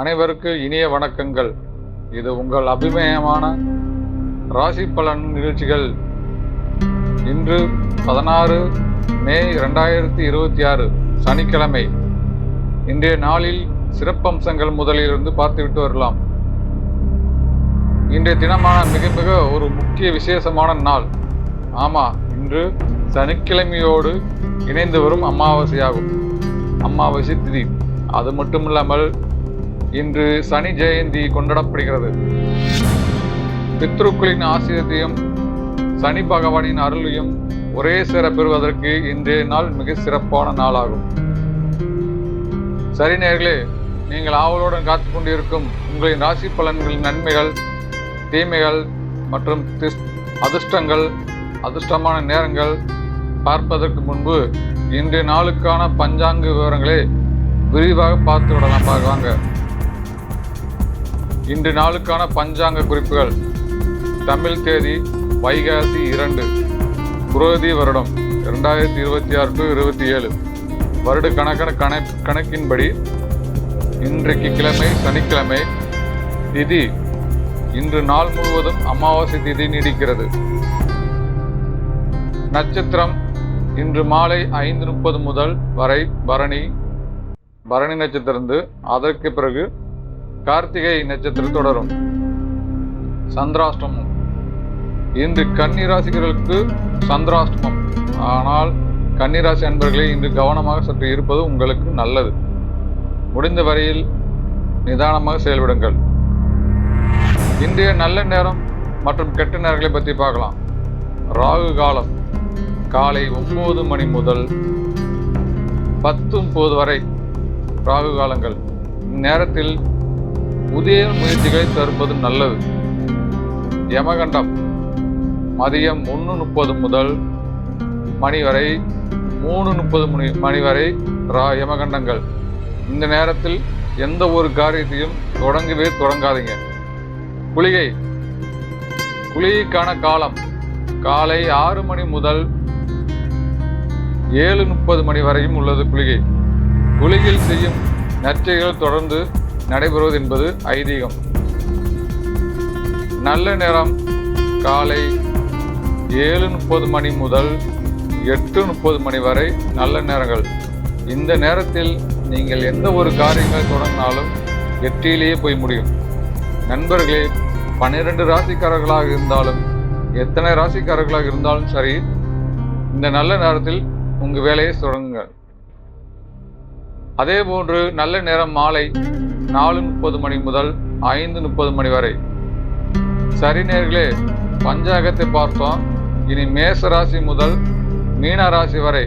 அனைவருக்கும் இனிய வணக்கங்கள். இது உங்கள் அபிமயமான ராசி பலன் நிகழ்ச்சிகள். இன்று 16 மே 2026 சனிக்கிழமை. இன்றைய நாளில் சிறப்பம்சங்கள் முதலிலிருந்து பார்த்துவிட்டு வரலாம். இன்றைய தினமான மிக மிக ஒரு முக்கிய விசேஷமான நாள். ஆமாம், இன்று சனிக்கிழமையோடு இணைந்து வரும் அமாவாசையாகும். அமாவாசை திதி. அது மட்டுமில்லாமல் இன்று சனி ஜெயந்தி கொண்டாடப்படுகிறது. பித்ருக்களின் ஆசிரியத்தையும் சனி பகவானின் அருளையும் ஒரே சேர பெறுவதற்கு இன்றைய நாள் மிக சிறப்பான நாளாகும். சரி நேயர்களே, நீங்கள் ஆவலுடன் காத்து கொண்டிருக்கும் உங்களின் ராசி பலன்களின் நன்மைகள், தீமைகள் மற்றும் அதிர்ஷ்டங்கள், அதிர்ஷ்டமான நேரங்கள் பார்ப்பதற்கு முன்பு இன்றைய நாளுக்கான பஞ்சாங்க விவரங்களை விரிவாக பார்த்து விடலாம். வாங்க. இன்று நாளுக்கான பஞ்சாங்க குறிப்புகள். தமிழ் தேதி வைகாசி 2, குரோதி வருடம் 2026 to 27. வருட கணக்கின்படி இன்றைக்கு கிழமை சனிக்கிழமை. திதி இன்று நாள் முழுவதும் அமாவாசை திதி நீடிக்கிறது. நட்சத்திரம் இன்று மாலை 5:30 முதல் வரை பரணி நட்சத்திரம். அதற்கு பிறகு கார்த்திகை நட்சத்திரம் தொடரும். சந்திராஷ்டமம் இன்று கன்னிராசிகளுக்கு சந்திராஷ்டமம். ஆனால் கன்னிராசி அன்பர்களே, இன்று கவனமாக சற்று இருப்பது உங்களுக்கு நல்லது. முடிந்த வரையில் நிதானமாக செயல்படுங்கள். இன்றைய நல்ல நேரம் மற்றும் கெட்ட நேரங்களை பற்றி பார்க்கலாம். ராகு காலம் காலை 9 மணி முதல் 10:30 வரை ராகு காலங்கள். இந்நேரத்தில் புதிய முயற்சிகளை தவிர்ப்பது நல்லது. யமகண்டம் மதியம் 1:30 முதல் மணி வரை 3:30 மணி வரை யமகண்டங்கள். இந்த நேரத்தில் எந்த ஒரு காரியத்தையும் தொடங்காதீங்க. குளிகைக்கான காலம் காலை 6 மணி முதல் 7:30 மணி வரையும் உள்ளது. குளிகையில் செய்யும் நற்செயல்கள் தொடர்ந்து நடைபெறுவது என்பது ஐதீகம். நல்ல நேரம் காலை 7:30 மணி முதல் 8:30 மணி வரை நல்ல நேரங்கள். இந்த நேரத்தில் நீங்கள் எந்த ஒரு காரியங்கள் தொடங்கினாலும் வெற்றியிலேயே போய் முடியும். நண்பர்களே, 12 ராசிக்காரர்களாக இருந்தாலும் எத்தனை ராசிக்காரர்களாக இருந்தாலும் சரி, இந்த நல்ல நேரத்தில் உங்கள் வேலையை தொடங்குங்கள். அதே போன்று நல்ல நேரம் மாலை 4:30 மணி முதல் 5:30 மணி வரை. சரி நேயர்களே, பஞ்சாங்கத்தை பார்த்தோம். இனி மேச ராசி முதல் மீன ராசி வரை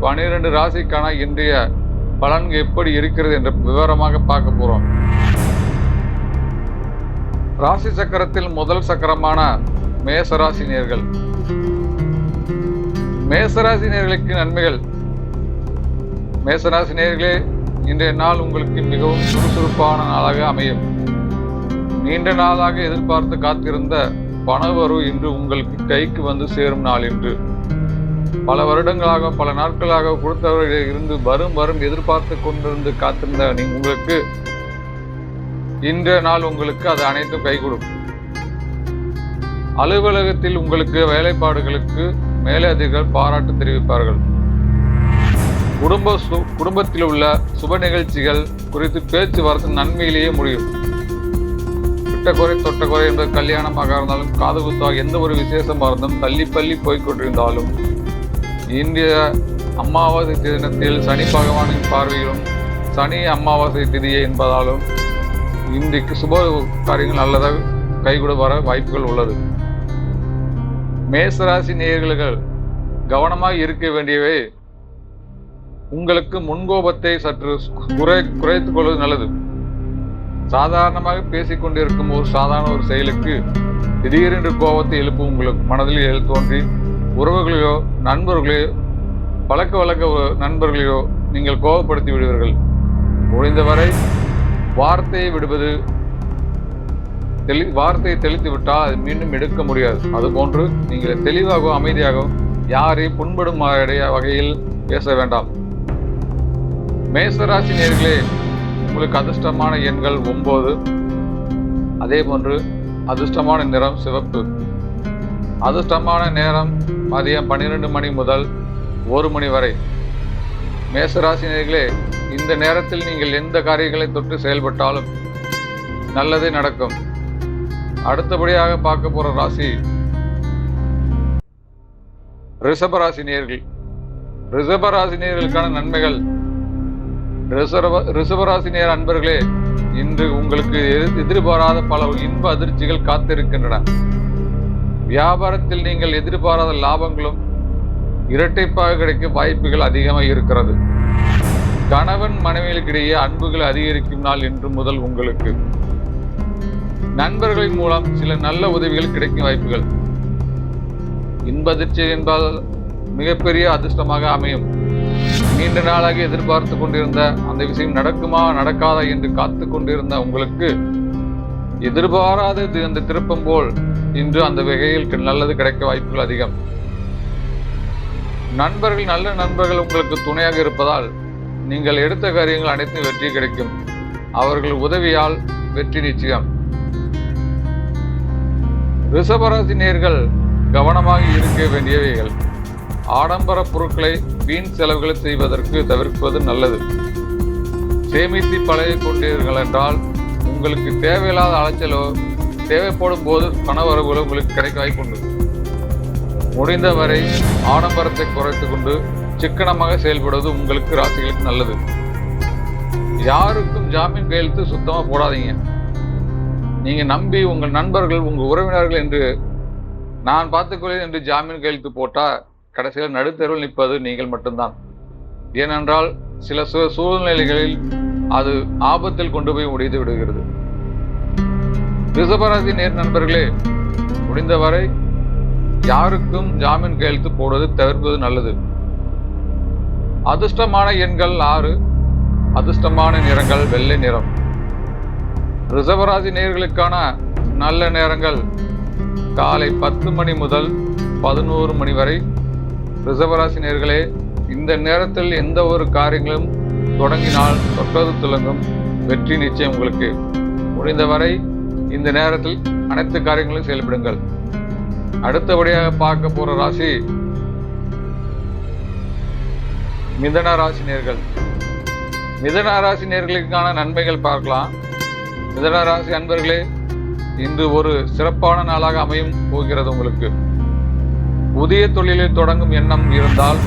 12 ராசிக்கான இன்றைய பலன்கள் எப்படி இருக்கிறது என்ற விவரமாக பார்க்க போறோம். ராசி சக்கரத்தில் முதல் சக்கரமான மேசராசி நேயர்கள். மேசராசி நேயர்களுக்கு நன்மைகள். மேசராசி நேயர்களே, இன்றைய நாள் உங்களுக்கு மிகவும் சுறுசுறுப்பான நாளாக அமையும். நீண்ட நாளாக எதிர்பார்த்து காத்திருந்த பணவரவு இன்று உங்களுக்கு கைக்கு வந்து சேரும் நாள். இன்று பல வருடங்களாக பல நாட்களாக கொடுத்தவர்கள் இருந்து வரும் எதிர்பார்த்து கொண்டிருந்து காத்திருந்த உங்களுக்கு இன்றைய நாள் உங்களுக்கு அது அனைத்தும் கை கொடுக்கும். அலுவலகத்தில் உங்களுக்கு வேலைப்பாடுகளுக்கு மேலதிகாரிகள் பாராட்டு தெரிவிப்பார்கள். குடும்பத்தில் உள்ள சுப நிகழ்ச்சிகள் குறித்து பேச்சுவார்த்தை நன்மையிலேயே முடியும். விட்டக்குறை தொட்டக்குறை என்ற கல்யாணமாக இருந்தாலும் காது குத்தாக எந்த ஒரு விசேஷமாக இருந்தாலும் தள்ளி போய்கொண்டிருந்தாலும் இன்றைய அமாவாசை தினத்தில் சனி பகவானின் பார்வையிலும் சனி அமாவாசை திதியை என்பதாலும் இன்றைக்கு சுப காரியங்கள் நல்லதாக கைகூட வர வாய்ப்புகள் உள்ளது. மேசராசி நேயர்கள் கவனமாக இருக்க வேண்டியவை. உங்களுக்கு முன்கோபத்தை சற்று குறைத்துக் கொள்வது நல்லது. சாதாரணமாக பேசிக்கொண்டிருக்கும் சாதாரண ஒரு செயலுக்கு திடீரென்று கோபத்தை எழுப்பும் உங்களுக்கு மனதில் தோன்றி உறவுகளையோ நண்பர்களையோ பழக்க நண்பர்களையோ நீங்கள் கோபப்படுத்தி விடுவீர்கள். முடிந்தவரை வார்த்தையை விடுவது. வார்த்தையை தெளித்து விட்டால் அது மீண்டும் எடுக்க முடியாது. அதுபோன்று நீங்கள் தெளிவாகவும் அமைதியாகவும் யாரையும் புண்படும் வகையில் பேச வேண்டாம். மேசராசி நேயர்களே, உங்களுக்கு அதிர்ஷ்டமான எண்கள் 9. அதே போன்று அதிர்ஷ்டமான நிறம் சிவப்பு. அதிர்ஷ்டமான நேரம் மதியம் 12 மணி முதல் 1 மணி வரை. மேசராசினியர்களே, இந்த நேரத்தில் நீங்கள் எந்த காரியங்களை தொட்டு செயல்பட்டாலும் நல்லதே நடக்கும். அடுத்தபடியாக பார்க்க போற ராசி ரிஷபராசினியர்கள். ரிஷபராசினியர்களுக்கான நன்மைகள். ரிஷபராசினியர் அன்பர்களே, இன்று உங்களுக்கு எதிர்பாராத பல இன்ப அதிர்ச்சிகள் காத்திருக்கின்றன. வியாபாரத்தில் நீங்கள் எதிர்பாராத லாபங்களும் இரட்டைப்பாக கிடைக்க வாய்ப்புகள் அதிகமாக இருக்கிறது. கணவன் மனைவிகளுக்கிடையே அன்புகள் அதிகரிக்கும் நாள் இன்று முதல் உங்களுக்கு. நண்பர்களின் மூலம் சில நல்ல உதவிகள் கிடைக்கும் வாய்ப்புகள். இன்ப அதிர்ச்சி என்பதால் மிகப்பெரிய அதிர்ஷ்டமாக அமையும். நீண்ட நாளாக எதிர்பார்த்து கொண்டிருந்த அந்த விஷயம் நடக்குமா நடக்காதா என்று காத்து கொண்டிருந்த உங்களுக்கு எதிர்பாராதது அந்த திருப்பம் போல் இன்று அந்த வகையில் நல்லது கிடைக்க வாய்ப்புகள் அதிகம். நண்பர்கள், நல்ல நண்பர்கள் உங்களுக்கு துணையாக இருப்பதால் நீங்கள் எடுத்த காரியங்கள் அனைத்தும் வெற்றி கிடைக்கும். அவர்கள் உதவியால் வெற்றி நிச்சயம். ரிஷபராசி நேயர்கள் கவனமாக இருக்க வேண்டியவைகள். ஆடம்பர பொருட்களை வீண் செலவுகளை செய்வதற்கு தவிர்ப்பது நல்லது. சேமித்து பழகி கொண்டீர்கள் என்றால் உங்களுக்கு தேவையில்லாத அலைச்சலோ தேவைப்படும் போது பணவரவுகளோ உங்களுக்கு கிடைக்க வாய்ப்புண்டு. முடிந்தவரை ஆடம்பரத்தை குறைத்து கொண்டு சிக்கனமாக செயல்படுவது உங்களுக்கு ராசிகளுக்கு நல்லது. யாருக்கும் ஜாமீன் கையெழுத்து சுத்தமா போடாதீங்க. நீங்க நம்பி உங்கள் நண்பர்கள், உங்கள் உறவினர்கள் என்று நான் பார்த்துக்கொள்வேன் என்று ஜாமீன் கையெழுத்து போட்டா கடைசியில் நடுத்தருவில் நிற்பது நீங்கள் மட்டும்தான். ஏனென்றால் சில சூழ்நிலைகளில் அது ஆபத்தில் கொண்டு போய் முடித்து விடுகிறது. ரிஷபராசி நேர் நண்பர்களே, முடிந்தவரை யாருக்கும் ஜாமீன் கையெழுத்து போடுவது தவிர்ப்பது நல்லது. அதிர்ஷ்டமான எண்கள் 6. அதிர்ஷ்டமான நிறங்கள் வெள்ளை நிறம். ரிஷபராசி நேயர்களுக்கான நல்ல நேரங்கள் காலை 10 மணி முதல் 11 மணி வரை. ரிஷபராசி நேயர்களே, இந்த நேரத்தில் எந்த ஒரு காரியங்களும் தொடங்கினால் தொட்டது துலங்கும். வெற்றி நிச்சயம் உங்களுக்கு. முடிந்தவரை இந்த நேரத்தில் அனைத்து காரியங்களும் செயல்படுங்கள். அடுத்தபடியாக பார்க்க போற ராசி மிதன ராசி நேயர்கள். மிதன ராசி நேயர்களுக்கான நன்மைகள் பார்க்கலாம். மிதன ராசி அன்பர்களே, இன்று ஒரு சிறப்பான நாளாக அமையும் போகிறது உங்களுக்கு. புதிய தொழிலில் தொடங்கும் எண்ணம் இருந்தால்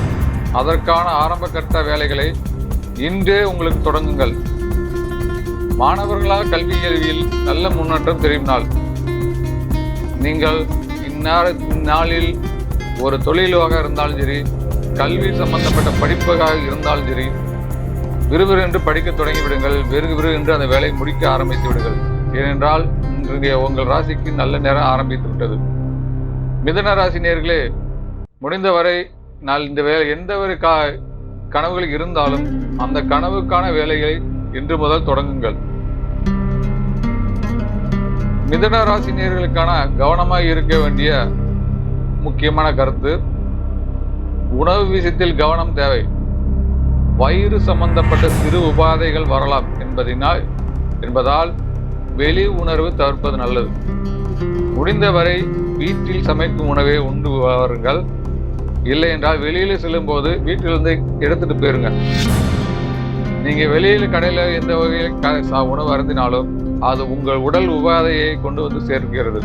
அதற்கான ஆரம்ப கட்ட வேலைகளை இன்றே உங்களுக்கு தொடங்குங்கள். மாணவர்களாக கல்வி கல்வியில் நல்ல முன்னேற்றம் தெரியும் நாள். நீங்கள் இந்நாளில் ஒரு தொழிலாக இருந்தாலும் சரி, கல்வி சம்பந்தப்பட்ட படிப்பாக இருந்தாலும் சரி, விறுவிறு படிக்க தொடங்கி விடுங்கள். விறுவிறு என்று அந்த வேலையை முடிக்க ஆரம்பித்து விடுங்கள். ஏனென்றால் இன்றைய உங்கள் ராசிக்கு நல்ல நேரம் ஆரம்பித்து விட்டது. மிதன ராசி நேயர்களே, முடிந்தவரை இந்த வேலை எந்த ஒரு கனவுகள் இருந்தாலும் அந்த கனவுக்கான வேலைகளை இன்று முதல் தொடங்குங்கள். மிதன ராசி நேயர்களுக்கான கவனமாக இருக்க வேண்டிய முக்கியமான கருத்து, உணவு விஷயத்தில் கவனம் தேவை. வயிறு சம்பந்தப்பட்ட சிறு உபாதைகள் வரலாம் என்பதால் வெளி உணர்வு தவிர்ப்பது நல்லது. முடிந்தவரை வீட்டில் சமைக்கும் உணவை உண்டு வாருங்கள். இல்லை என்றால் வெளியில செல்லும் போது வீட்டிலிருந்து எடுத்துட்டு போயிருங்க. நீங்க வெளியில கடையில எந்த வகையில் உணவு அருந்தினாலும் அது உங்கள் உடல் உபாதையை கொண்டு வந்து சேர்க்கிறது.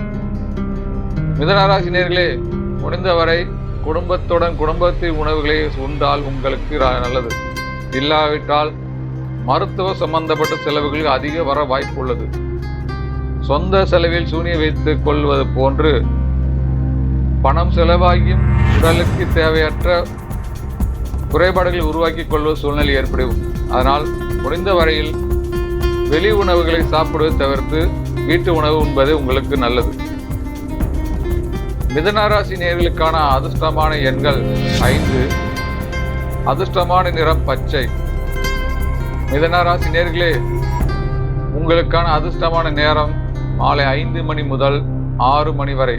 மிதனராசி நேயர்களே, முடிந்தவரை குடும்பத்தின் உணவுகளை உண்டால் உங்களுக்கு நல்லது. இல்லாவிட்டால் மருத்துவ சம்பந்தப்பட்ட செலவுகள் அதிக வர வாய்ப்பு உள்ளது. சொந்த செலவில் சூனிய வைத்துக் கொள்வது போன்று பணம் செலவாகியும் உடலுக்கு தேவையற்ற குறைபாடுகளை உருவாக்கி கொள்வது சூழ்நிலை ஏற்படும். அதனால் முடிந்த வரையில் வெளி உணவுகளை சாப்பிடுவது தவிர்த்து வீட்டு உணவு உண்பது உங்களுக்கு நல்லது. மிதனராசி நேயர்களுக்கான அதிர்ஷ்டமான எண்கள் 5. அதிர்ஷ்டமான நிறம் பச்சை. மிதனராசி நேயர்களே, உங்களுக்கான அதிர்ஷ்டமான நேரம் மாலை 5 மணி முதல் 6 மணி வரை.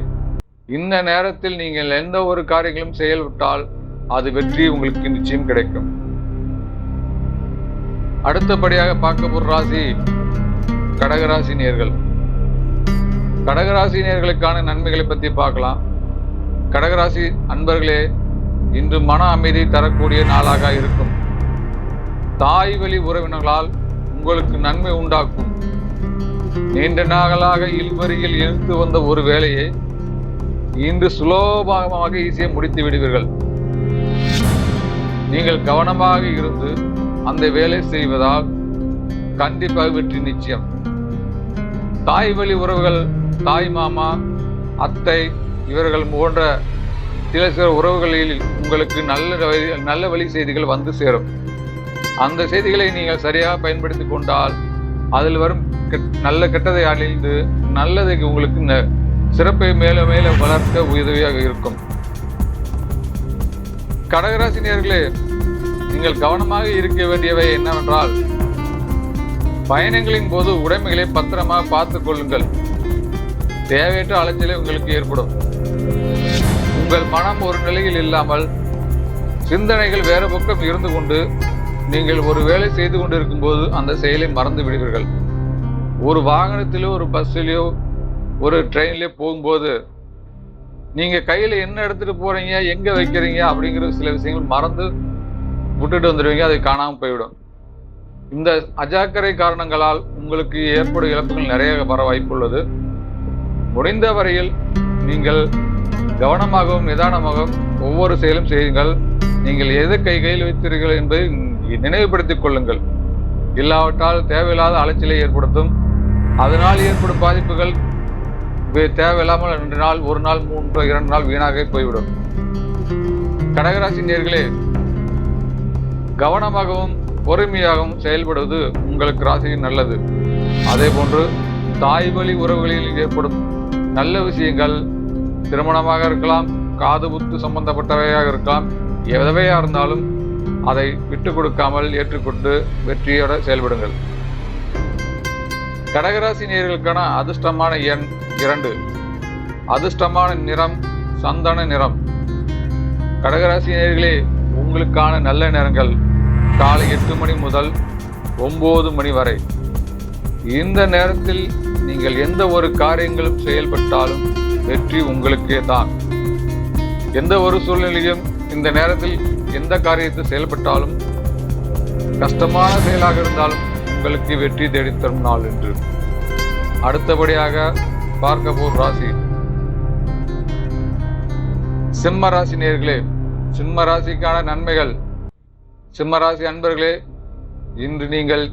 இந்த நேரத்தில் நீங்கள் எந்த ஒரு காரியங்களும் செயல்பட்டால் அது வெற்றி உங்களுக்கு நிச்சயம் கிடைக்கும். அடுத்தபடியாக பார்க்க போற ராசி கடகராசி நேர்கள். கடகராசி நேர்களுக்கான நன்மைகளை பற்றி பார்க்கலாம். கடகராசி அன்பர்களே, இன்று மன அமைதி தரக்கூடிய நாளாக இருக்கும். தாய் வழி உறவினர்களால் உங்களுக்கு நன்மை உண்டாக்கும். நீண்ட நாளாக இழுவரியில் இழுத்து வந்த ஒரு வேலையை இன்று சுலபமாக ஈஸியாக முடித்து விடுவீர்கள். நீங்கள் கவனமாக இருந்து அந்த வேலை செய்வதால் கண்டிப்பாக வெற்றி நிச்சயம். தாய் வழி உறவுகள், தாய் மாமா, அத்தை இவர்கள் போன்ற சில உறவுகளில் உங்களுக்கு நல்ல வழி செய்திகள் வந்து சேரும். அந்த செய்திகளை நீங்கள் சரியாக பயன்படுத்தி கொண்டால் அதில் வரும் நல்ல கெட்டதை அழிந்து நல்லதை உங்களுக்கு சிறப்பை மேல மேல வளர்க்க உதவியாக இருக்கும். கடகராசி நேயர்களே, நீங்கள் கவனமாக இருக்க வேண்டியவை என்னவென்றால், பயணங்களின் போது உடைமைகளை பத்திரமாக பார்த்துக் கொள்ளுங்கள். தேவையற்ற அலைச்சலை உங்களுக்கு ஏற்படும். உங்கள் மனம் ஒரு நிலையில் இல்லாமல் சிந்தனைகள் வேறு பக்கம் இருந்து கொண்டு நீங்கள் ஒரு வேலை செய்து கொண்டிருக்கும் போது அந்த செயலை மறந்து விடுவீர்கள். ஒரு வாகனத்திலோ ஒரு பஸ்ஸிலையோ ஒரு ட்ரெயின்லயோ போகும்போது நீங்க கையில என்ன எடுத்துட்டு போறீங்க, எங்க வைக்கிறீங்க அப்படிங்கிற சில விஷயங்கள் மறந்து விட்டுட்டு வந்துடுவீங்க. அது காணாமல் போய்விடும். இந்த அஜாக்கிரதை காரணங்களால் உங்களுக்கு ஏற்படும் இழப்புகள் நிறைய வர வாய்ப்புள்ளது. முடிந்த வரையில் நீங்கள் கவனமாகவும் நிதானமாகவும் ஒவ்வொரு செயலும் செய்யுங்கள். நீங்கள் எதை கையில் வைத்தீர்கள் என்பதை நினைவுபடுத்திக் கொள்ளுங்கள். இல்லாவிட்டால் தேவையில்லாத அலைச்சலை ஏற்படுத்தும். அதனால் ஏற்படும் பாதிப்புகள் தேவையில்லாமல் 2 நாள், 1 நாள், 3, 2 நாள் வீணாக போய்விடும். கடகராசி நேயர்களே, கவனமாகவும் பொறுமையாகவும் செயல்படுவது உங்களுக்கு ராசியின் நல்லது. அதே போன்று தாய் வழி உறவுகளில் ஏற்படும் நல்ல விஷயங்கள், திருமணமாக இருக்கலாம், காது குத்து சம்பந்தப்பட்டவையாக இருக்கலாம், எவையாக இருந்தாலும் அதை விட்டு கொடுக்காமல் ஏற்றுக்கொண்டு வெற்றியோட செயல்படுங்கள். கடகராசி நேயர்களுக்கான அதிர்ஷ்டமான எண் 2. அதிர்ஷ்டமான நிறம் சந்தன நிறம். கடகராசி நேயர்களே, உங்களுக்கான நல்ல நேரங்கள் காலை 8 மணி முதல் 9 மணி வரை. இந்த நேரத்தில் நீங்கள் எந்த ஒரு காரியங்களும் செயல்பட்டாலும் வெற்றி உங்களுக்கே தான். எந்த ஒரு சூழ்நிலையும் இந்த நேரத்தில் எந்த காரியத்தை செயல்பட்டாலும் கஷ்டமான செயலாக இருந்தாலும் உங்களுக்கு வெற்றி தேடித்தரும் நாள் என்று. அடுத்தபடியாக பார்க்க போர் ராசி சிம்ம ராசி நேயர்களே. சிம்ம ராசிக்கான நன்மைகள். சிம்ம ராசி அன்பர்களே, இன்று நீங்கள்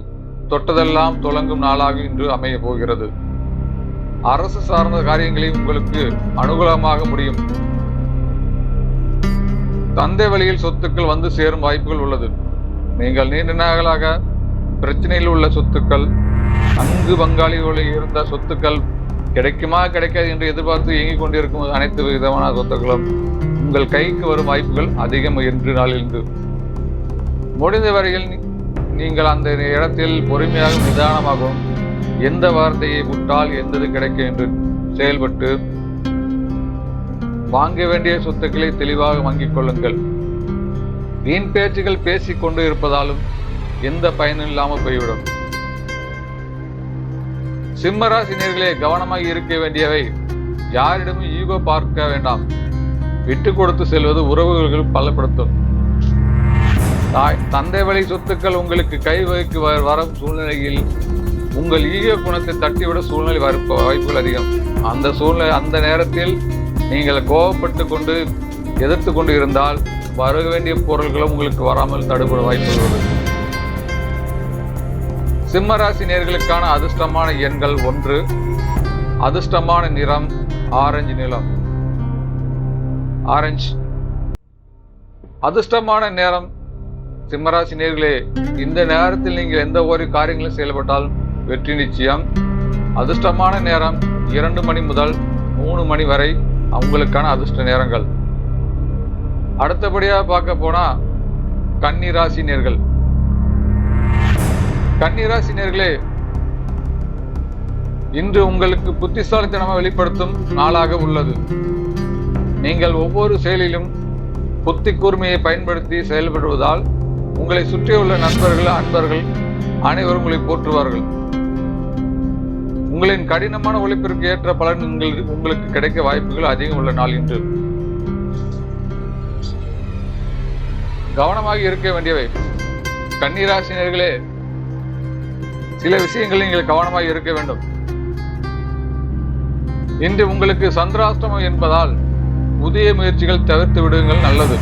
தொட்டதெல்லாம் தொடங்கும் நாளாக இன்று அமைய போகிறது. அரசு சார்ந்த காரியங்களில் உங்களுக்கு அனுகூலமாக முடியும். தந்தை வழியில் சொத்துக்கள் வந்து சேரும் வாய்ப்புகள் உள்ளது. நீங்கள் நீண்ட நாளாக பிரச்சனையில் உள்ள சொத்துக்கள், அங்கு பங்காளிகளில் இருந்த சொத்துக்கள் கிடைக்குமா கிடைக்காது என்று எதிர்பார்த்து இயங்கிக் கொண்டிருக்கும் அனைத்து விதமான சொத்துக்களும் உங்கள் கைக்கு வரும் வாய்ப்புகள் அதிகம் என்று நாளிலிருந்து. முடிந்த வரையில் நீங்கள் அந்த இடத்தில் பொறுமையாக நிதானமாகவும் எந்த வார்த்தையை விட்டால் எந்தது கிடைக்கும் என்று செயல்பட்டு வாங்க வேண்டிய சொத்துக்களை தெளிவாக வாங்கிக் கொள்ளுங்கள். வீண் பேச்சுகள் பேசிக் கொண்டு இருப்பதாலும் எந்த பயனும் இல்லாமல் போய்விடும். சிம்மராசி நேயர்களே, கவனமாக இருக்க வேண்டியவை, யாரிடமும் ஈகோ பார்க்க வேண்டாம். விட்டு கொடுத்து செல்வது உறவுகள் பலப்படுத்தும். தந்தை வழி சொத்துக்கள் உங்களுக்கு கை வைக்கு வரும் சூழ்நிலையில் உங்கள் ஈகோ குணத்தை தட்டிவிட சூழ்நிலை வாய்ப்புகள் அதிகம். அந்த நேரத்தில் நீங்கள் கோபப்பட்டு கொண்டு எதிர்த்து கொண்டு இருந்தால் வர வேண்டிய பொருள்களும் உங்களுக்கு வராமல் தடுபட வாய்ப்புகள் உள்ளது. சிம்மராசி நேயர்களுக்கான அதிர்ஷ்டமான எண்கள் 1. அதிர்ஷ்டமான நிறம் ஆரஞ்சு நிறம். ஆரஞ்சு. அதிர்ஷ்டமான நேரம். சிம்மராசி நேயர்களே, இந்த நேரத்தில் நீங்கள் எந்த ஒரு காரியங்களும் செயல்பட்டாலும் வெற்றி நிச்சயம். அதிர்ஷ்டமான நேரம் 2 மணி முதல் 3 மணி வரை அவங்களுக்கான அதிர்ஷ்ட நேரங்கள். அடுத்தபடியாக பார்க்க போனா கன்னிராசி நேயர்கள். கன்னிராசி நேயர்களே, இன்று உங்களுக்கு புத்திசாலித்தனமாக வெளிப்படுத்தும் நாளாக உள்ளது. நீங்கள் ஒவ்வொரு செயலிலும் புத்தி கூர்மையை பயன்படுத்தி செயல்படுவதால் உங்களை சுற்றியுள்ள நண்பர்கள், அன்பர்கள் அனைவரும் உங்களை போற்றுவார்கள். உங்களின் கடினமான உழைப்பிற்கு ஏற்ற பலன் உங்களுக்கு கிடைக்க வாய்ப்புகள் அதிகம் உள்ள நாள் இன்று. கவனமாக இருக்க வேண்டியவை. கன்னிராசினியர்களே, சில விஷயங்களில் நீங்கள் கவனமாக இருக்க வேண்டும். இன்று உங்களுக்கு சந்திராஷ்டமம் என்பதால் புதிய முயற்சிகள் தவிர்த்து விடுங்கள் நல்லது.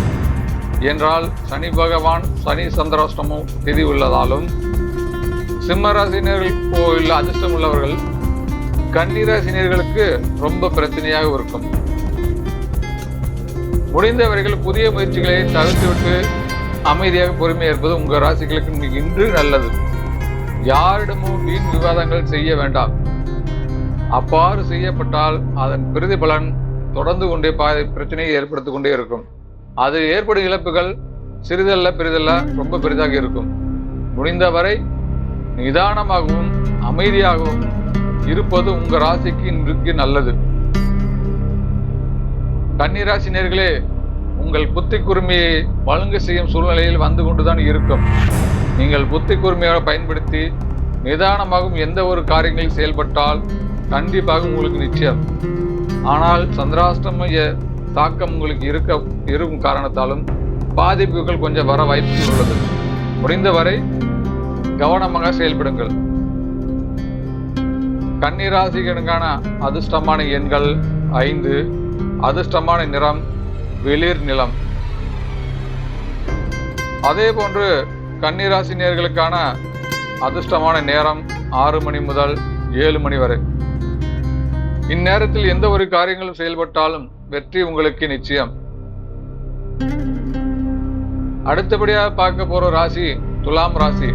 என்றால் சனி பகவான் சனி சந்திராஷ்டமம் திதி உள்ளதாலும் சிம்மராசினியர்கள் போல் அதிர்ஷ்டம் உள்ளவர்கள் கன்னிராசினியர்களுக்கு ரொம்ப பிரச்சனையாக இருக்கும். முடிந்தவர்கள் புதிய முயற்சிகளை தவிர்த்துவிட்டு அமைதியாக பொறுமையாக இருப்பது உங்கள் ராசிகளுக்கு இன்று நல்லது. யாரிடமும் வீண் விவாதங்கள் செய்ய வேண்டாம். அவ்வாறு செய்யப்பட்டால் அதன் பிரதிபலன் தொடர்ந்து கொண்டே பிரச்சனையை ஏற்படுத்திக் கொண்டே இருக்கும். அது ஏற்படும் இழப்புகள் சிறிதல்ல பெரிதல்ல ரொம்ப பெரிதாக இருக்கும். முடிந்தவரை நிதானமாகவும் அமைதியாகவும் இருப்பது உங்க ராசிக்கு இன்றைக்கு நல்லது. கன்னிராசினியர்களே, உங்கள் புத்தி கூர்மையை வழங்க செய்யும் சூழ்நிலையில் வந்து கொண்டுதான் இருக்கும். நீங்கள் புத்தி கூர்மையாக பயன்படுத்தி நிதானமாகவும் எந்த ஒரு காரியங்களில் செயல்பட்டால் கண்டிப்பாக உங்களுக்கு நிச்சயம். ஆனால் சந்திராஷ்டம தாக்கம் உங்களுக்கு இருக்கும் காரணத்தாலும் பாதிப்புகள் கொஞ்சம் வர வாய்ப்பு உள்ளது. முடிந்தவரை கவனமாக செயல்படுங்கள். கன்னிராசிகளுக்கான அதிர்ஷ்டமான எண்கள் 5. அதிர்ஷ்டமான நிறம் வெளிர் நிலம். அதே போன்று கன்னிராசினியர்களுக்கான அதிர்ஷ்டமான நேரம் 6 மணி முதல் 7 மணி வரை. இந்நேரத்தில் எந்த ஒரு காரியங்களும் செயல்பட்டாலும் வெற்றி உங்களுக்கு நிச்சயம். அடுத்தபடியாக பார்க்க போற ராசி துலாம் ராசி.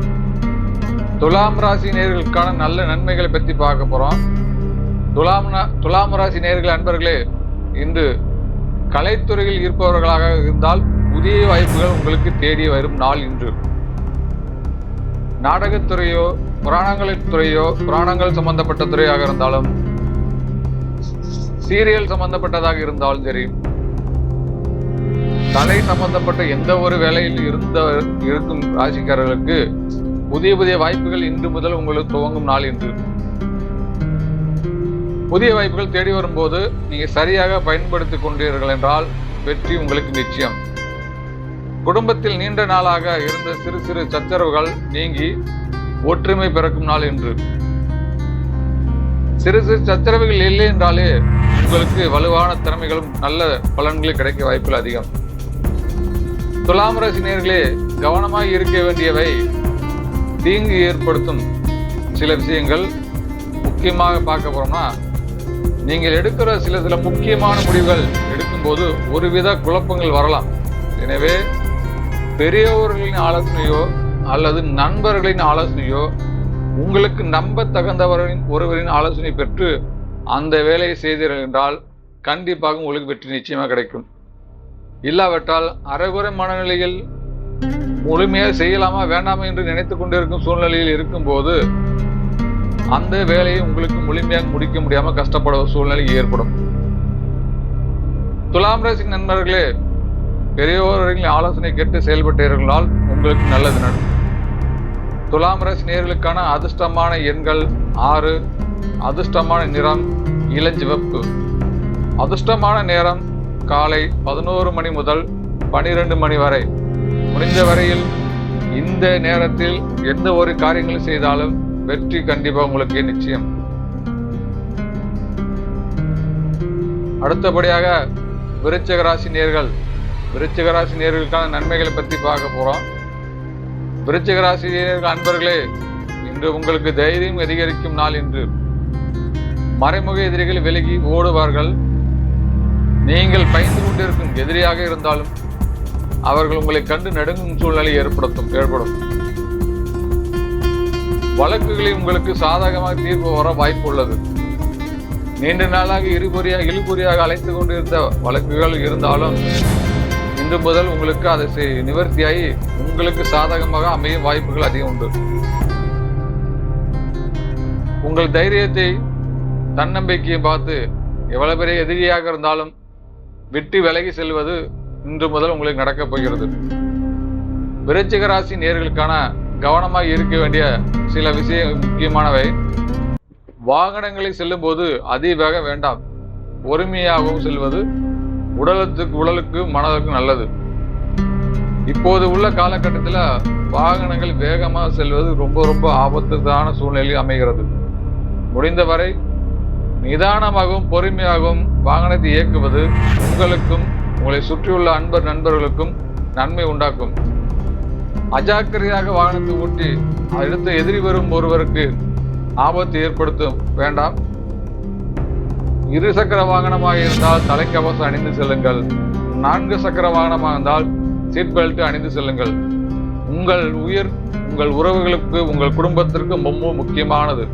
துலாம் ராசி நேயர்களுக்கான நல்ல நன்மைகளை பற்றி பார்க்க போறோம். துலாம் ராசி நேயர்கள் அன்பர்களே, இன்று கலைத்துறையில் இருப்பவர்களாக இருந்தால் புதிய வாய்ப்புகள் உங்களுக்கு தேடி வரும் நாள் இன்று. நாடகத்துறையோ புராணங்கள் சம்பந்தப்பட்ட துறையாக இருந்தாலும் சீரியல் சம்பந்தப்பட்டதாக இருந்தாலும் சரி, கலை சம்பந்தப்பட்ட எந்த ஒரு வேலையில் இருக்கும் ராசிக்காரர்களுக்கு புதிய வாய்ப்புகள் இன்று முதல் உங்களுக்கு துவங்கும் நாள் இன்று. புதிய வாய்ப்புகள் தேடி வரும்போது நீங்க சரியாக பயன்படுத்திக் கொண்டீர்கள் என்றால் வெற்றி உங்களுக்கு நிச்சயம். குடும்பத்தில் நீண்ட நாளாக இருந்த சிறு சிறு சச்சரவுகள் நீங்கி ஒற்றுமை பிறக்கும் நாள் இன்று. சிறு சிறு சச்சரவுகள் இல்லை என்றாலே உங்களுக்கு வலுவான திறமைகளும் நல்ல பலன்களும் கிடைக்க வாய்ப்புகள் அதிகம். துலாம் ராசி நேயர்களே, கவனமாக இருக்க வேண்டியவை. தீங்கு ஏற்படுத்தும் சில விஷயங்கள் முக்கியமாக பார்க்க போறோம்னா, நீங்கள் எடுக்கிற சில முக்கியமான முடிவுகள் எடுக்கும்போது ஒருவித குழப்பங்கள் வரலாம். எனவே பெரியவர்களின் ஆலோசனையோ அல்லது நண்பர்களின் ஆலோசனையோ, உங்களுக்கு நம்ப ஒருவரின் ஆலோசனை பெற்று அந்த வேலையை செய்தீர்கள் என்றால் கண்டிப்பாக உங்களுக்கு வெற்றி நிச்சயமாக கிடைக்கும். இல்லாவிட்டால் அரைகுறை மனநிலையில் முழுமையாக செய்யலாமா வேண்டாமா என்று நினைத்துக் கொண்டிருக்கும் சூழ்நிலையில் இருக்கும் போது அந்த வேலையை உங்களுக்கு முழுமையாக முடிக்க முடியாம கஷ்டப்பட சூழ்நிலை ஏற்படும். துலாம் ராசி நண்பர்களே, பெரியவர்களின் ஆலோசனை கேட்டு செயல்பட்டீர்களால் உங்களுக்கு நல்லது நடக்கும். துலாம் ராசி நேயர்களுக்கான அதிர்ஷ்டமான எண்கள் 6. அதிர்ஷ்டமான நிறம் இளஞ்சிவப்பு. அதிர்ஷ்டமான நேரம் காலை 11 மணி முதல் 12 மணி வரை. முடிந்த வரையில் இந்த நேரத்தில் எந்த ஒரு காரியங்களும் செய்தாலும் வெற்றி கண்டிப்பாக உங்களுக்கு நிச்சயம். அடுத்தபடியாக விருச்சிக ராசி நேயர்கள். விருச்சிக ராசி நேயர்களுக்கான நன்மைகளை பற்றி பார்க்க போறோம். விருச்சிக ராசி நேயர்கள் அன்பர்களே, இன்று உங்களுக்கு தைரியம் அதிகரிக்கும் நாள் இன்று. மறைமுக எதிரிகள் விலகி ஓடுவார்கள். நீங்கள் பயந்து கொண்டிருக்கும் எதிரியாக இருந்தாலும் அவர்கள் உங்களை கண்டு நடுங்கும் சூழ்நிலை ஏற்படும். வழக்குகளில் உங்களுக்கு சாதகமாக தீர்ப்பு வர வாய்ப்பு உள்ளது. நீண்ட நாளாக இழுபறியாக அழைத்து கொண்டிருந்த வழக்குகள் இருந்தாலும் இன்று முதல் உங்களுக்கு அதை நிவர்த்தியாகி உங்களுக்கு சாதகமாக அமையும் வாய்ப்புகள் அதிகம் உண்டு. உங்கள் தைரியத்தை தன்னம்பிக்கையை பார்த்து எவ்வளவு பெரிய எதிரியாக இருந்தாலும் விட்டு விலகி செல்வது இன்று முதல் உங்களுக்கு நடக்கப் போகிறது. விருச்சிக ராசி நேயர்களுக்கான கவனமாக இருக்க வேண்டிய சில முக்கியமானவை. வாகனங்களில் செல்லும் போது அதிவேக வேண்டாம். பொறுமையாகவும் செல்வது உடலுக்கு மனதுக்கு நல்லது. இப்போது உள்ள காலகட்டத்தில் வாகனங்கள் வேகமாக செல்வது ரொம்ப ஆபத்தான சூழ்நிலையில் அமைகிறது. முடிந்தவரை நிதானமாகவும் பொறுமையாகவும் வாகனத்தை இயக்குவது உங்களுக்கும் உங்களை சுற்றியுள்ள நண்பர்களுக்கும் நன்மை உண்டாக்கும். அஜாக்கிரதையாக வாகனத்தை ஓட்டி அடுத்து எதிரி வரும் ஒருவருக்கு ஆபத்து ஏற்படுத்தும் வேண்டாம். இருசக்கர வாகனமாக இருந்தால் தலைக்கவசம் அணிந்து செல்லுங்கள். 4 சக்கர வாகனமாக இருந்தால் சீட் பெல்ட் அணிந்து செல்லுங்கள். உங்கள் உறவுகளுக்கு உங்கள் குடும்பத்திற்கு ரொம்ப முக்கியமானது.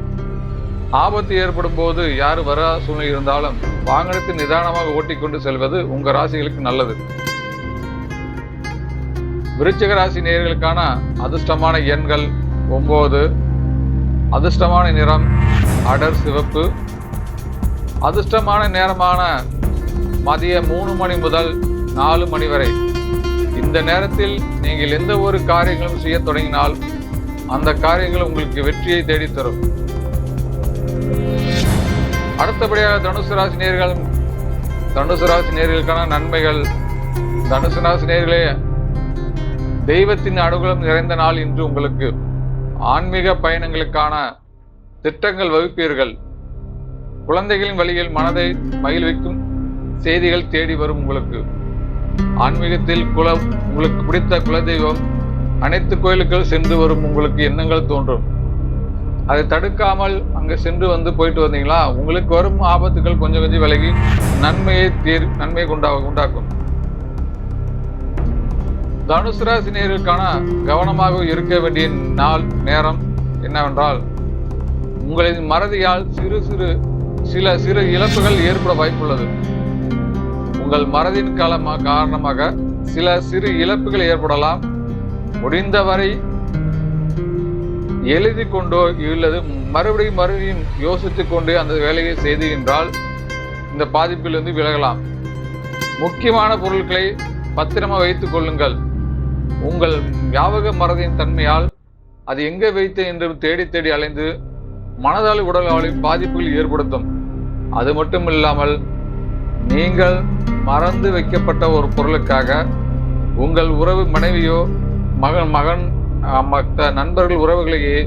ஆபத்து ஏற்படும் போது யார் வராத சூழ்நிலை இருந்தாலும் வாகனத்தை நிதானமாக ஓட்டிக்கொண்டு செல்வது உங்கள் ராசிகளுக்கு நல்லது. விருச்சிக ராசி நேயர்களுக்கான அதிர்ஷ்டமான எண்கள் 9. அதிர்ஷ்டமான நிறம் அடர் சிவப்பு. அதிர்ஷ்டமான நேரமான மதியம் 3 மணி முதல் 4 மணி வரை. இந்த நேரத்தில் நீங்கள் எந்த ஒரு காரியங்களும் செய்ய தொடங்கினால் அந்த காரியங்கள் உங்களுக்கு வெற்றியை தேடித்தரும். அடுத்தபடியாக தனுசு ராசி நேயர்களுக்கான நன்மைகள். தனுசு ராசி நேயர்களே, தெய்வத்தின் அனுகூலம் நிறைந்த நாள் இன்று உங்களுக்கு. ஆன்மீக பயணங்களுக்கான திட்டங்கள் வகுப்பீர்கள். குழந்தைகளின் வழியில் மனதை மகிழ்விக்கும் செய்திகள் தேடி வரும் உங்களுக்கு. ஆன்மீகத்தில் உங்களுக்கு பிடித்த குலதெய்வம் அனைத்து கோயிலுக்கள் சென்று வரும் உங்களுக்கு எண்ணங்கள் தோன்றும். அதை தடுக்காமல் அங்கே சென்று போயிட்டு வந்தீங்களா, உங்களுக்கு வரும் ஆபத்துகள் கொஞ்சம் விலகி நன்மையை உண்டாக்கும். தனுசு ராசி நேயர்களுக்கான கவனமாக இருக்க வேண்டிய நேரம் என்னவென்றால், உங்களின் மறதியால் சில இழப்புகள் ஏற்பட வாய்ப்புள்ளது. உங்கள் மறதியின் காரணமாக சிறு இழப்புகள் ஏற்படலாம். முடிந்தவரை எழுதி கொண்டோ இல்லது மறுபடியும் யோசித்துக் கொண்டு அந்த வேலையை செய்துகின்றால் இந்த பாதிப்பிலிருந்து விலகலாம். முக்கியமான பொருட்களை பத்திரமா வைத்துக் கொள்ளுங்கள். உங்கள் ஞாபக மறதியின் தன்மையால் அது எங்கே வைத்து என்று தேடி அலைந்து மனதால் உடலால் பாதிப்புகள் ஏற்படுத்தும். அது மட்டும் இல்லாமல் நீங்கள் மறந்து வைக்கப்பட்ட ஒரு பொருளுக்காக உங்கள் உறவு மனைவியோ மகன் மற்ற நண்பர்கள் உறவுகளையே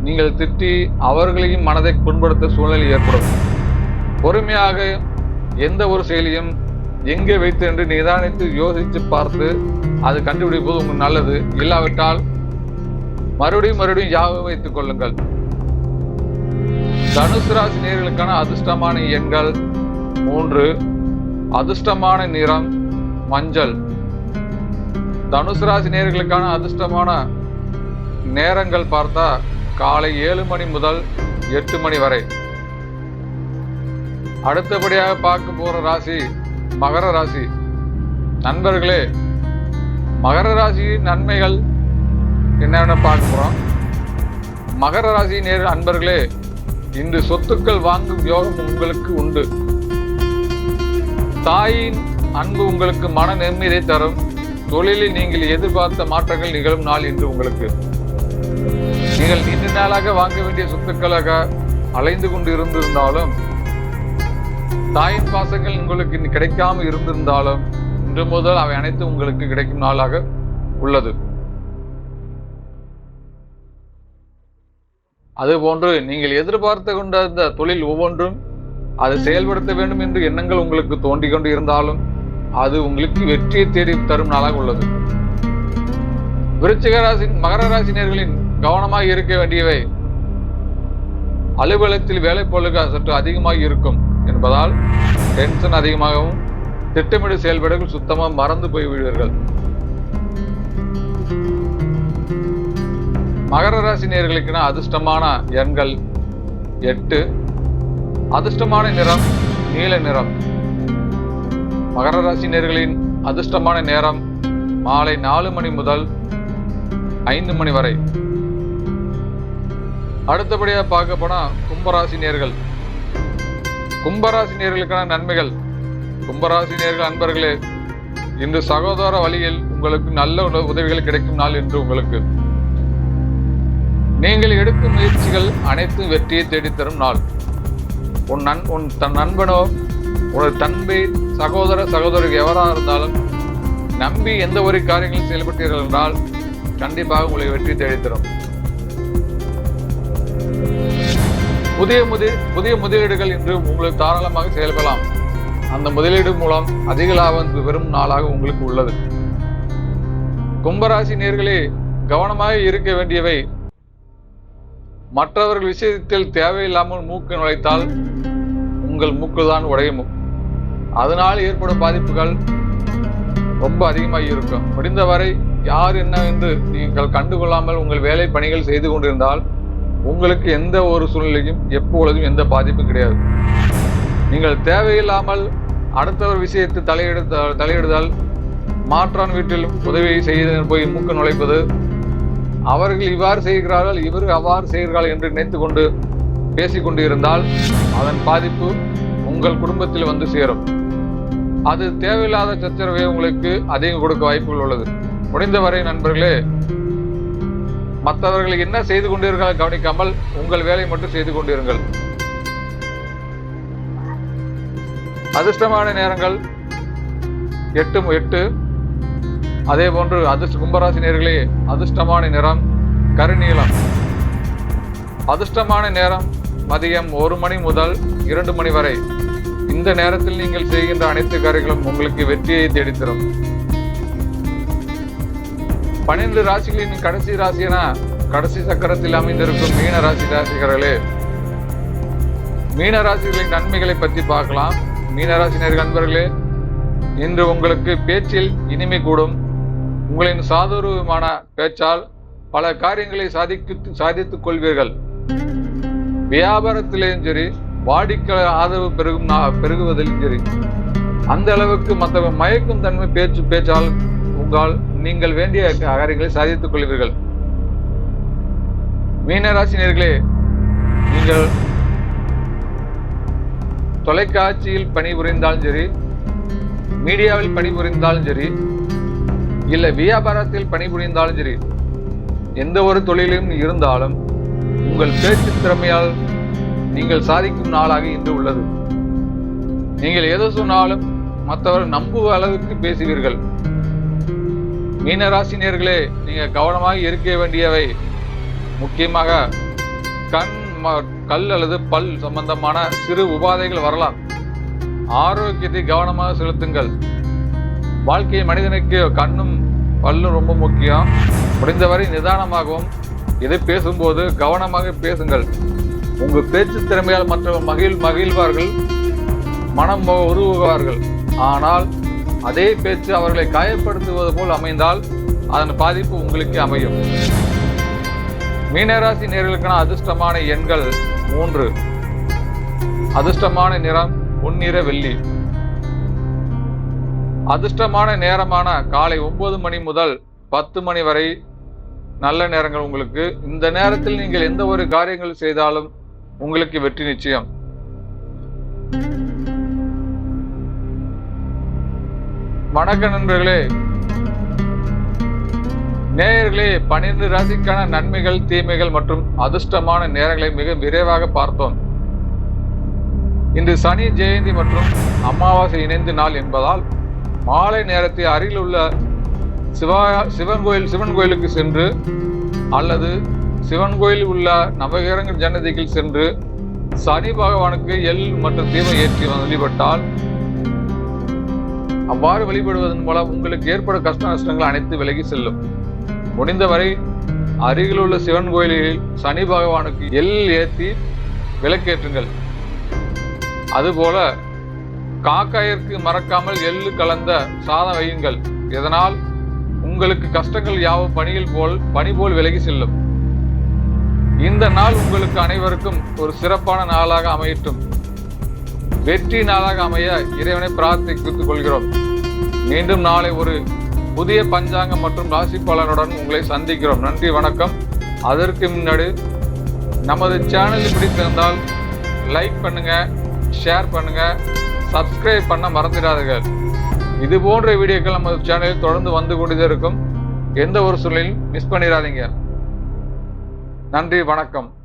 நீங்கள் திட்டி அவர்களையும் மனதை புண்படுத்த சூழ்நிலை ஏற்படும். பொறுமையாக எந்த ஒரு செயலியும் எங்கே வைத்து என்று நிதானித்து யோசித்து பார்த்து அது கண்டுபிடிப்பது உங்களுக்கு நல்லது. இல்லாவிட்டால் மறுபடியும் ஞாபகம் வைத்துக் கொள்ளுங்கள். தனுசு ராசி நேயர்களுக்கான அதிர்ஷ்டமான எண்கள் 3. அதிர்ஷ்டமான நிறம் மஞ்சள். தனுசு ராசி நேயர்களுக்கான அதிர்ஷ்டமான நேரங்கள் பார்த்தா காலை 7 மணி முதல் 8 மணி வரை. அடுத்தபடியாக பார்க்க போற ராசி மகர ராசி. நண்பர்களே, மகர ராசியின் நன்மைகள் என்னென்ன பார்க்க போறோம். மகர ராசி அன்பர்களே, இன்று சொத்துக்கள் வாங்கும் யோகம் உங்களுக்கு உண்டு. தாயின் அன்பு உங்களுக்கு மன நிம்மதியை தரும். தொழிலில் நீங்கள் எதிர்பார்த்த மாற்றங்கள் நிகழும் நாள் இன்று உங்களுக்கு. நீங்கள் நீண்ட நாளாக வாங்க வேண்டிய சொத்துக்களாக அலைந்து கொண்டு இருந்திருந்தாலும், தாயின் பாசங்கள் உங்களுக்கு கிடைக்காம இருந்திருந்தாலும், இன்று முதல் அவை அனைத்தும் உங்களுக்கு கிடைக்கும் நாளாக உள்ளது. அதுபோன்று நீங்கள் எதிர்பார்த்து கொண்ட இந்த தொழில் ஒவ்வொன்றும் அதை செயல்படுத்த வேண்டும் என்று எண்ணங்கள் உங்களுக்கு தோன்றிக் கொண்டு இருந்தாலும் அது உங்களுக்கு வெற்றியை தேடி தரும் நாளாக உள்ளது. விருச்சிக ராசி மகர ராசி நேயர்களின் கவனமாக இருக்க வேண்டியவை. அலுவலகத்தில் வேலை பொருளுக்கு சற்று அதிகமாக இருக்கும் என்பதால் டென்ஷன் அதிகமாகவும் திட்டமிட்டு செயல்படுகள் சுத்தமாக மறந்து போய்விடுவீர்கள். மகர ராசி நேயர்களுக்கான அதிர்ஷ்டமான எண்கள் 8. அதிர்ஷ்டமான நிறம் நீல நிறம். மகர ராசி நேயர்களின் அதிர்ஷ்டமான நேரம் மாலை 4 மணி முதல் 5 மணி வரை. அடுத்தபடியாக பார்க்க போனா கும்பராசி நேயர்கள். கும்பராசி நேயர்களுக்கான நன்மைகள். கும்பராசி நேயர்கள் அன்பர்களே, இன்று சகோதர வழியில் உங்களுக்கு நல்ல உதவிகள் கிடைக்கும் நாள் என்று உங்களுக்கு. நீங்கள் எடுக்கும் முயற்சிகள் அனைத்தும் வெற்றியை தேடித்தரும் நாள். தன் நண்பனோ உனது தம்பி சகோதரி எவராக இருந்தாலும் நம்பி எந்த ஒரு காரியங்களும் செயல்பட்டீர்கள் என்றால் கண்டிப்பாக உங்களை வெற்றி தேடித்தரும். புதிய முதலீடுகள் இன்று உங்களுக்கு தாராளமாக செயல்படலாம். அந்த முதலீடு மூலம் அதிக லாபம் பெறும் நாளாக உங்களுக்கு உள்ளது. கும்பராசி நேயர்களே, கவனமாக இருக்க வேண்டியவை. மற்றவர்கள் விஷயத்தில் தேவையில்லாமல் மூக்கு நுழைத்தால் உங்கள் மூக்குதான் உடையும். அதனால் ஏற்படும் பாதிப்புகள் ரொம்ப அதிகமாக இருக்கும். முடிந்தவரை யார் என்னவென்று நீங்கள் கண்டுகொள்ளாமல் உங்கள் வேலை பணிகள் செய்து கொண்டிருந்தால் உங்களுக்கு எந்த ஒரு சூழ்நிலையும் எப்பொழுதும் எந்த பாதிப்பும் கிடையாது. நீங்கள் தேவையில்லாமல் அடுத்தவர் விஷயத்தை தலையிடுதல், மாற்றான் வீட்டில் உதவி செய்து போய் மூக்கு நுழைப்பது, அவர்கள் இவ்வாறு செய்கிறார்கள் இவர்கள் அவ்வாறு செய்கிறார்கள் என்று நினைத்து கொண்டு பேசிக்கொண்டு இருந்தால் அதன் பாதிப்பு உங்கள் குடும்பத்தில் வந்து சேரும். அது தேவையில்லாத சச்சரவை உங்களுக்கு அதிகம் கொடுக்க வாய்ப்புகள் உள்ளது. முடிந்தவரை நண்பர்களே, மற்றவர்கள் என்ன செய்து கொண்டிருக்கிறார்கள் கவனிக்காமல் உங்கள் வேலை மட்டும் செய்து கொண்டிருங்கள். அதிர்ஷ்டமான நேரங்கள் 8. அதே போன்று கும்பராசி நேயர்களே, அதிர்ஷ்டமான நிறம் கருநீலம். அதிர்ஷ்டமான நேரம் மதியம் 1 மணி முதல் 2 மணி வரை. இந்த நேரத்தில் நீங்கள் செய்கின்ற அனைத்து காரியங்களும் உங்களுக்கு வெற்றியை தேடித்தரும். 12 ராசிகளின் கடைசி ராசியான கடைசி சக்கரத்தில் அமைந்திருக்கும் மீன ராசிகர்களே, மீன ராசிகளின் நன்மைகளை பற்றி பார்க்கலாம். மீனராசினியர் நண்பர்களே, இன்று உங்களுக்கு பேச்சில் இனிமை கூடும். உங்களின் சாதுரியமான பேச்சால் பல காரியங்களை சாதித்துக் கொள்வீர்கள். வியாபாரத்திலேயும் சரி, வாடிக்கையாளர் ஆதரவு பெருகுவதிலும் சரி, அந்த அளவுக்கு மற்ற மயக்கும் தன்மை பேச்சால் நீங்கள் வேண்டிய காரியங்களை சாதித்துக் கொள்வீர்கள். மீனராசினியர்களே, நீங்கள் தொலைக்காட்சியில் பணிபுரிந்தாலும் சரி, மீடியாவில் பணிபுரிந்தாலும் சரி, இல்லை வியாபாரத்தில் பணிபுரிந்தாலும் சரி, எந்த ஒரு தொழிலும் இருந்தாலும் உங்கள் பேச்சு திறமையால் நீங்கள் சாதிக்கும் நாளாக இன்று உள்ளது. நீங்கள் எதை சொன்னாலும் மற்றவர்கள் நம்புவ அளவுக்கு பேசுவீர்கள். மீனராசினியர்களே, நீங்க கவனமாக இருக்க வேண்டியவை முக்கியமாக கல் அல்லது பல் சம்பந்தமான சிறு உபாதைகள் வரலாம். ஆரோக்கியத்தை கவனமாக செலுத்துங்கள். வாழ்க்கை மனிதனுக்கு கண்ணும் பல்லும் ரொம்ப முக்கியம். முடிந்தவரை நிதானமாகவும் எதை பேசும்போது கவனமாக பேசுங்கள். உங்கள் பேச்சு திறமையால் மற்றவர்கள் மகிழ்வார்கள், மனம் உருவார்கள். ஆனால் அதே பேச்சு அவர்களை காயப்படுத்துவது போல் அமைந்தால் அதன் பாதிப்பு உங்களுக்கு அமையும். மீனராசி நேயர்களுக்கான அதிர்ஷ்டமான எண்கள் 3. அதிர்ஷ்டமான நிறம் பொன்னிற வெள்ளி. அதிர்ஷ்டமான நேரமான காலை 9 மணி முதல் 10 மணி வரை நல்ல நேரங்கள் உங்களுக்கு. இந்த நேரத்தில் நீங்கள் எந்த ஒரு காரியங்கள் செய்தாலும் உங்களுக்கு வெற்றி நிச்சயம். வணக்கம் நண்பர்களே, நேயர்களே, 12 ராசிக்கான நன்மைகள், தீமைகள் மற்றும் அதிர்ஷ்டமான நேரங்களை மிக விரைவாக பார்த்தோம். இன்று சனி ஜெயந்தி மற்றும் அமாவாசை இணைந்த நாள் என்பதால் மாலை நேரத்தில் அருகில் உள்ள சிவன் கோயிலுக்கு சென்று அல்லது சிவன் கோயில் உள்ள நவகிரக ஜன்னதிக்கு சென்று சனி பகவானுக்கு எள் மற்றும் தீபம் ஏற்றி வழிபட்டால், அவ்வாறு வழிபடுவதன் மூலம் உங்களுக்கு ஏற்படும் கஷ்ட நஷ்டங்கள் அனைத்து விலகி செல்லும். முடிந்தவரை அருகில் உள்ள சிவன் கோயிலில் சனி பகவானுக்கு எள் ஏற்றி விளக்கேற்றுங்கள். அதுபோல காக்காயிற்கு மறக்காமல் எள்ளு கலந்த சாதம் வையுங்கள். இதனால் உங்களுக்கு கஷ்டங்கள் யாவும் பனி போல் விலகி செல்லும். இந்த நாள் உங்களுக்கு அனைவருக்கும் ஒரு சிறப்பான நாளாக அமையட்டும். வெற்றி நாளாக அமைய இறைவனை பிரார்த்தித்துக் கொள்கிறோம். மீண்டும் நாளை ஒரு புதிய பஞ்சாங்கம் மற்றும் ராசி பலனுடன் உங்களை சந்திக்கிறோம். நன்றி, வணக்கம். அதற்கு முன்னாடி நமது சேனல் பிடித்திருந்தால் லைக் பண்ணுங்க, ஷேர் பண்ணுங்க, சப்ஸ்கிரைப் பண்ண மறந்துடாதீர்கள். இது போன்ற வீடியோக்கள் நமது சேனலில் தொடர்ந்து வந்து கொண்டே இருக்கும். எந்த ஒரு சூழ்நிலையும் மிஸ் பண்ணிடாதீங்க. நன்றி, வணக்கம்.